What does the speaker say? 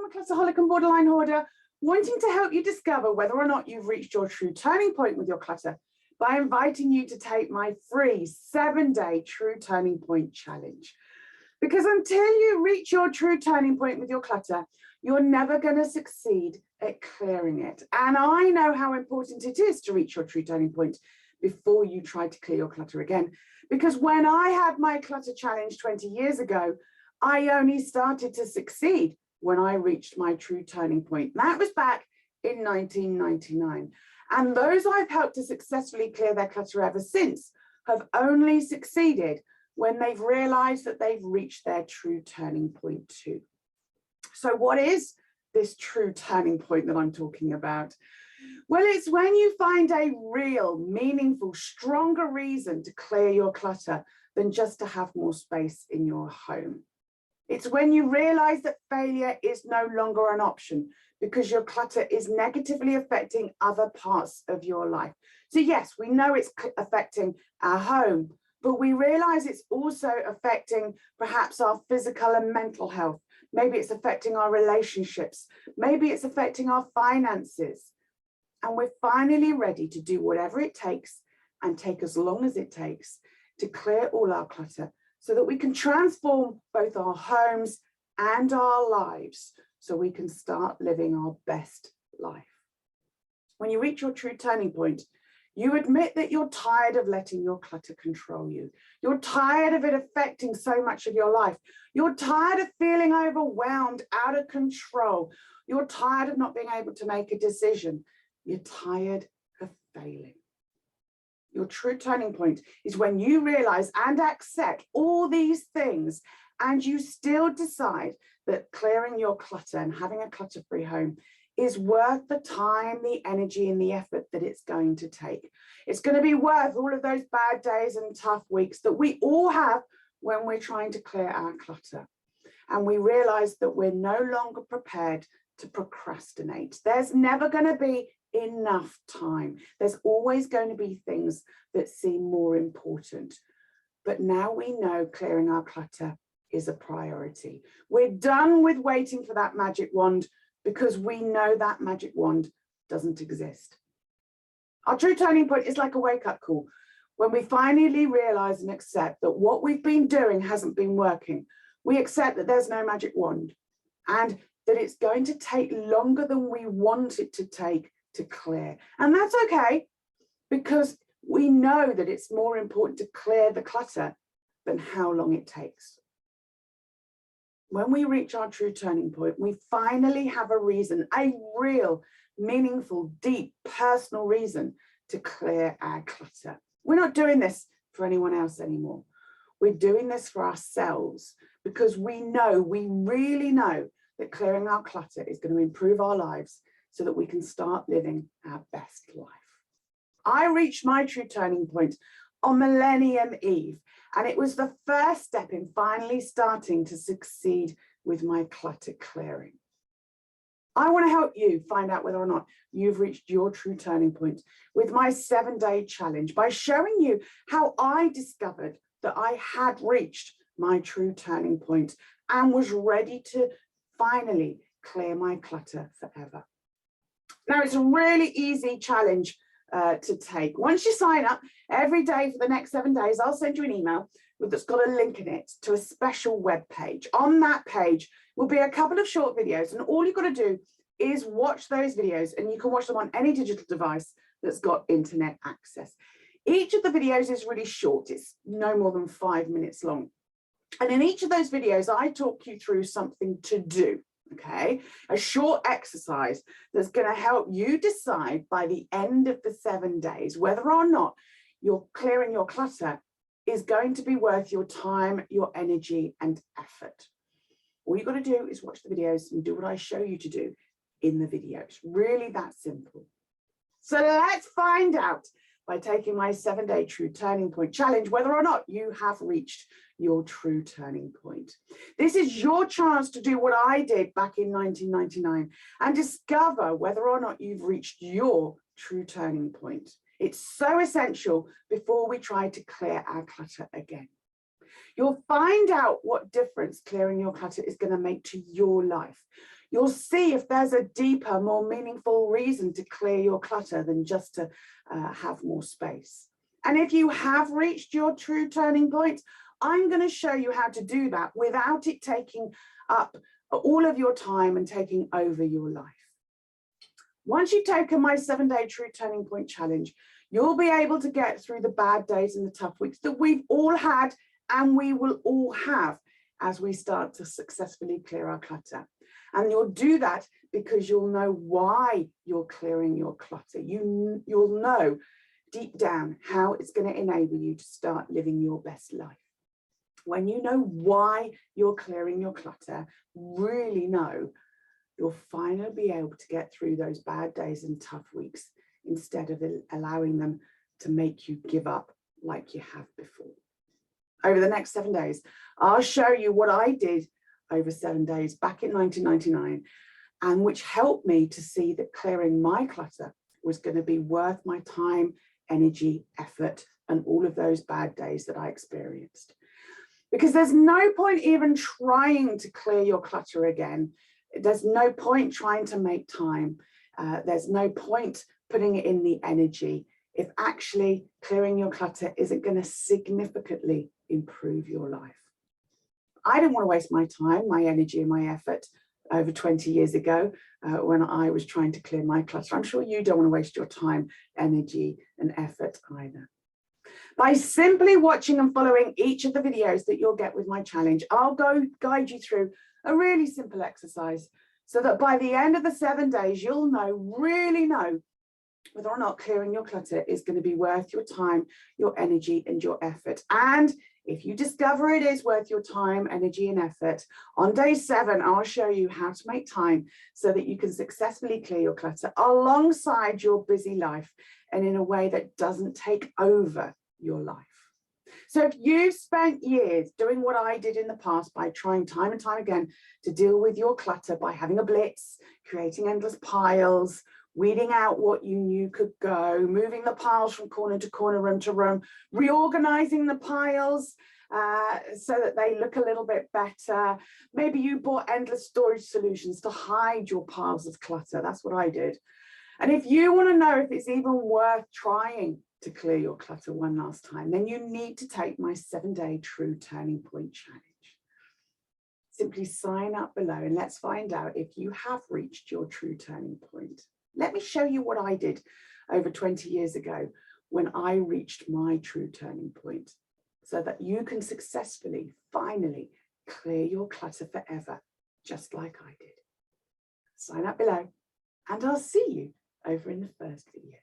I'm a clutterholic and borderline hoarder, wanting to help you discover whether or not you've reached your true turning point with your clutter by inviting you to take my free 7-day True Turning Point challenge. Because until you reach your true turning point with your clutter, you're never going to succeed at clearing it. And I know how important it is to reach your true turning point before you try to clear your clutter again. Because when I had my clutter challenge 20 years ago, I only started to succeed when I reached my true turning point. That was back in 1999. And those I've helped to successfully clear their clutter ever since have only succeeded when they've realized that they've reached their true turning point too. So what is this true turning point that I'm talking about? Well, it's when you find a real, meaningful, stronger reason to clear your clutter than just to have more space in your home. It's when you realize that failure is no longer an option because your clutter is negatively affecting other parts of your life. So yes, we know it's affecting our home, but we realize it's also affecting perhaps our physical and mental health. Maybe it's affecting our relationships. Maybe it's affecting our finances. And we're finally ready to do whatever it takes and take as long as it takes to clear all our clutter so that we can transform both our homes and our lives so we can start living our best life. When you reach your true turning point, you admit that you're tired of letting your clutter control you. You're tired of it affecting so much of your life. You're tired of feeling overwhelmed, out of control. You're tired of not being able to make a decision. You're tired of failing. Your true turning point is when you realize and accept all these things and you still decide that clearing your clutter and having a clutter-free home is worth the time, the energy, and the effort that it's going to take. It's going to be worth all of those bad days and tough weeks that we all have when we're trying to clear our clutter. And we realize that we're no longer prepared to procrastinate. There's never going to be enough time. There's always going to be things that seem more important. But now we know clearing our clutter is a priority. We're done with waiting for that magic wand because we know that magic wand doesn't exist. Our true turning point is like a wake-up call. When we finally realize and accept that what we've been doing hasn't been working, we accept that there's no magic wand and that it's going to take longer than we want it to take to clear. And that's okay, because we know that it's more important to clear the clutter than how long it takes. When we reach our true turning point, we finally have a reason, a real, meaningful, deep, personal reason to clear our clutter. We're not doing this for anyone else anymore. We're doing this for ourselves because we know, we really know that clearing our clutter is going to improve our lives so that we can start living our best life. I reached my true turning point on Millennium Eve, and it was the first step in finally starting to succeed with my clutter clearing. I want to help you find out whether or not you've reached your true turning point with my 7-day challenge by showing you how I discovered that I had reached my true turning point and was ready to finally clear my clutter forever. Now, it's a really easy challenge to take. Once you sign up every day for the next 7 days, I'll send you an email that's got a link in it to a special web page. On that page will be a couple of short videos, and all you've got to do is watch those videos, and you can watch them on any digital device that's got internet access. Each of the videos is really short. It's no more than 5 minutes long. And in each of those videos, I talk you through something to do. Okay, a short exercise that's going to help you decide by the end of the 7 days whether or not you're clearing your clutter is going to be worth your time, your energy, and effort. All you've got to do is watch the videos and do what I show you to do in the videos. Really that simple. So let's find out by taking my 7-day true turning point challenge whether or not you have reached your true turning point. This is your chance to do what I did back in 1999 and discover whether or not you've reached your true turning point. It's so essential before we try to clear our clutter again. You'll find out what difference clearing your clutter is going to make to your life. you'll see if there's a deeper, more meaningful reason to clear your clutter than just to have more space. And if you have reached your true turning point, I'm going to show you how to do that without it taking up all of your time and taking over your life. Once you've taken my 7-day true turning point challenge, you'll be able to get through the bad days and the tough weeks that we've all had and we will all have as we start to successfully clear our clutter. And you'll do that because you'll know why you're clearing your clutter. You'll know deep down how it's going to enable you to start living your best life. When you know why you're clearing your clutter, really know, you'll finally be able to get through those bad days and tough weeks instead of allowing them to make you give up like you have before. Over the next 7 days, I'll show you what I did over 7 days back in 1999, and which helped me to see that clearing my clutter was going to be worth my time, energy, effort, and all of those bad days that I experienced. Because there's no point even trying to clear your clutter again. There's no point trying to make time. There's no point putting it in the energy if actually clearing your clutter isn't going to significantly improve your life. I didn't want to waste my time, my energy, and my effort over 20 years ago when I was trying to clear my clutter. I'm sure you don't want to waste your time, energy, and effort either. By simply watching and following each of the videos that you'll get with my challenge, I'll guide you through a really simple exercise so that by the end of the 7 days, you'll really know whether or not clearing your clutter is going to be worth your time, your energy, and your effort. And if you discover it is worth your time, energy, and effort, on day 7, I'll show you how to make time so that you can successfully clear your clutter alongside your busy life and in a way that doesn't take over your life. So if you've spent years doing what I did in the past by trying time and time again to deal with your clutter by having a blitz, creating endless piles, weeding out what you knew could go, moving the piles from corner to corner, room to room, reorganizing the piles so that they look a little bit better. Maybe you bought endless storage solutions to hide your piles of clutter. That's what I did. And if you want to know if it's even worth trying to clear your clutter one last time, then you need to take my 7-day true turning point challenge. Simply sign up below and let's find out if you have reached your true turning point. Let me show you what I did over 20 years ago when I reached my true turning point so that you can successfully, finally clear your clutter forever, just like I did. Sign up below and I'll see you over in the first video.